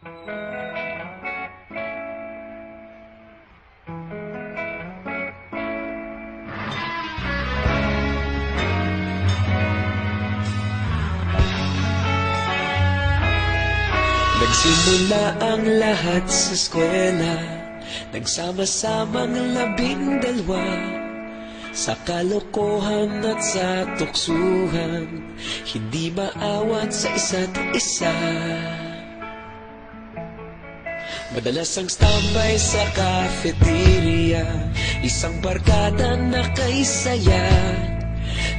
Nagsimula ang lahat sa eskwela, nagsama-samang 12 sa kalokohan at sa tuksuhan, hindi maawat sa isa't isa. Madalas ang standby sa cafeteria, isang barkada na kay saya.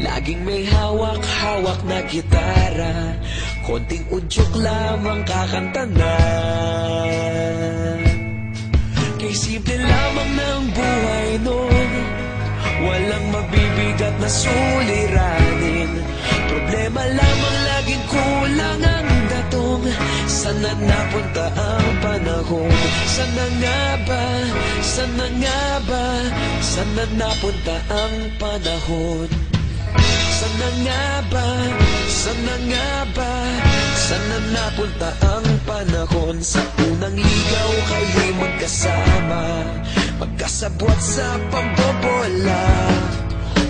Laging may hawak-hawak na gitara, konting udyok lamang kakanta na. Kay simple lamang ng buhay nun, walang mabibigat na suliranin. Problema lamang laging kulang ang datong. Sana napunta ang panahon? Sana nga ba? Sana nga ba? Sana napunta ang panahon? Sana nga ba? Sana nga ba? Sana napunta ang panahon? Sa unang ligaw kayo'y magkasama, magkasabwat sa pambobola.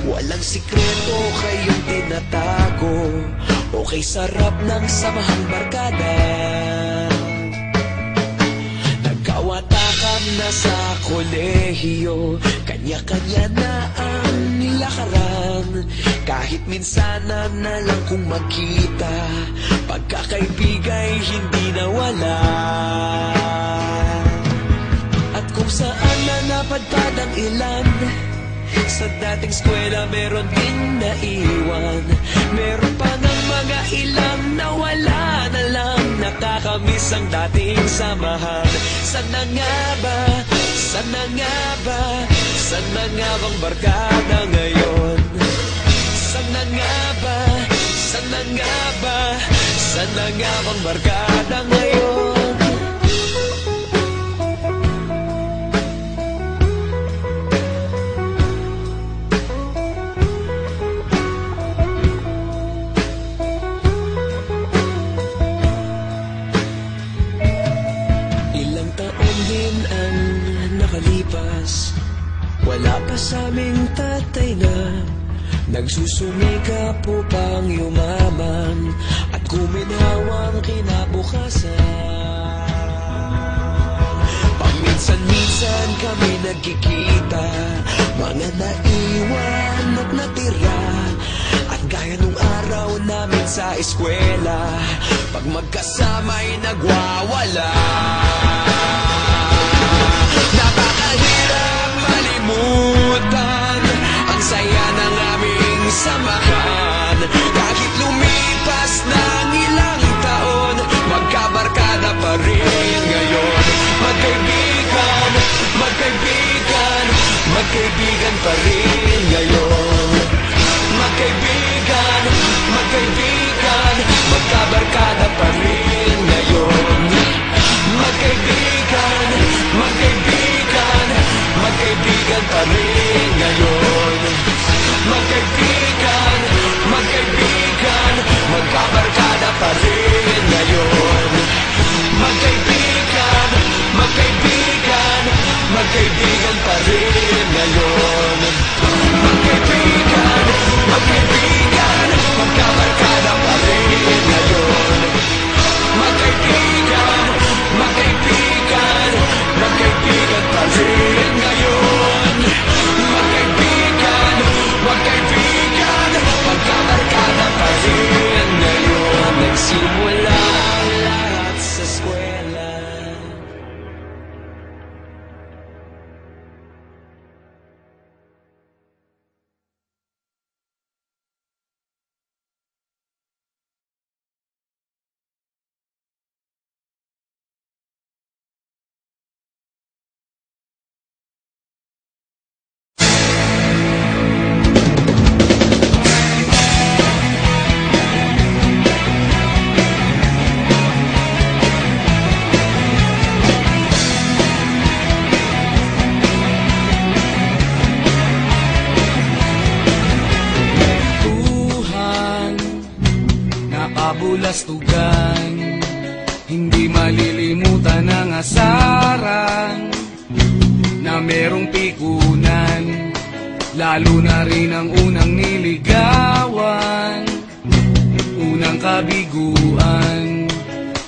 Walang sikreto kayong tinatago, okay sarap ng samahang barkada. Nagkawatakan na sa kolehiyo, kanya-kanya na ang nilakaran. Kahit minsan na lang kung magkita, pagkakaibigay hindi nawala. At kung saan na napadpad ang ilan, sa dating eskwela meron din naiwan. Meron pa ng mga ilang nawala na lang, nakakamiss ang dating samahan. Sana nga ba? Sana nga ba? Sana nga bang barkada ngayon? Sana nga ba? Sana nga ba? Sana nga bang barkada ngayon? Ilang taon din ang nakalipas, wala pa sa aming tatay na nagsusumikap upang yumaman at kuminhawang kinabukasan. Paminsan-minsan kami nagkikita, mga naiwan at natira. At gaya nung araw namin sa eskwela, pag magkasama'y nagwawala. Napakahirap malimutan ang saya ng aming samahan. Kahit lumipas ng ilang taon, magkabarkada pa rin ngayon. Magkaibigan, magkaibigan, magkaibigan pa rin ngayon. Magkaibigan, magkaibigan, magkabarkada pa rin ngayon. Magkaibigan, magkaibigan, magkaibigan pa rin ngayon. Magkaibigan, magkaibigan, magkabarkada pa rin ngayon. Magkaibigan, magkaibigan, magkaibigan pa rin ngayon. Magkaibigan, magkaibigan, magkabarkada pa rin ngayon. Magkaibigan, magkaibigan, magkaibigan pa rin ngayon. Magkaibigan, magkaibigan, magkabarkada pa rin ngayon. Nagsimula ang lahat sa eskwela. Kabulastugan, hindi malilimutan. asaran na merong pikunan, lalo na rin ang unang niligawan, unang kabiguan.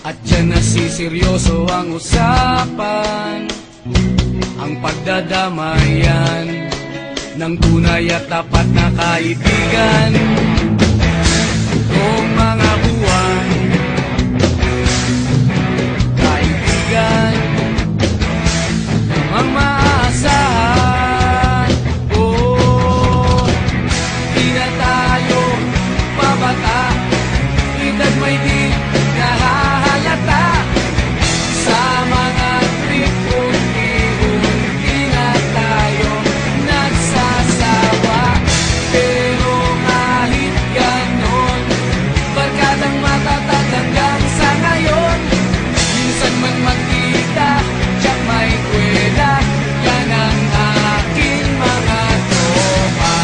At dyan nasiseryoso ang usapan, ang pagdadamayan ng tunay at tapat na kaibigan. Kung mga buwan, kaibigan, namang maasahan. Oh, di na tayo pabata, edad may di nahahalata. Sa mga trip unti-unti na tayo nagsasawa. Pero kahit ganon, barkadang matatag hanggang sa ngayon. Minsan man magkita, tiyak may kwela, yan ang aking mga tropa.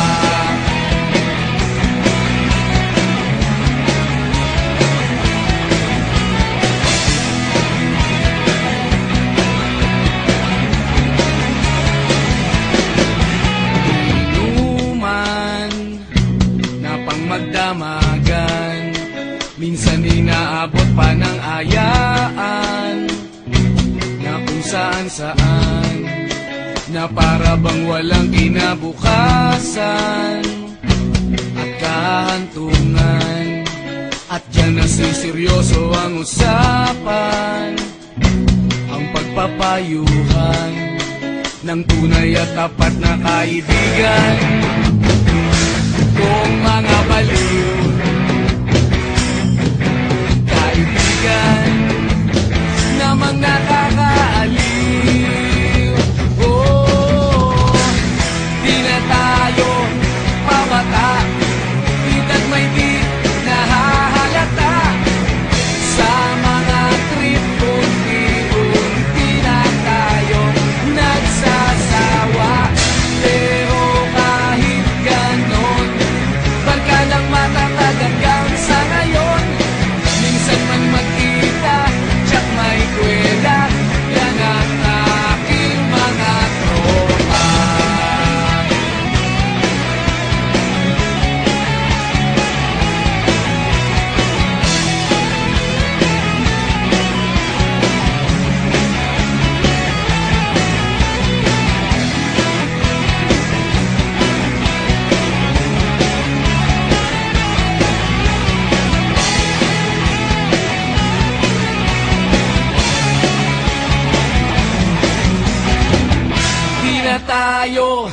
Inuman na pang magdamagan, minsan inaabot pa ng ayaan, na kung saan-saan, na para bang walang kinabukasan at kahantungan. At dyan nasiseryoso ang usapan, ang pagpapayuhan ng tunay at tapat na kaibigan. Kung mga baliw, kaibigan, namang nakakaaliw. Oh, di na tayo pabata, edad may di nahahalata. Sa mga trip unti-unti na tayo nagsasawa. Pero kahit ganon, barkadang matatag hanggang sa ngayon. Minsan man magkita, tiyak may kwela, yan ang aking mga tropa. Di na tayo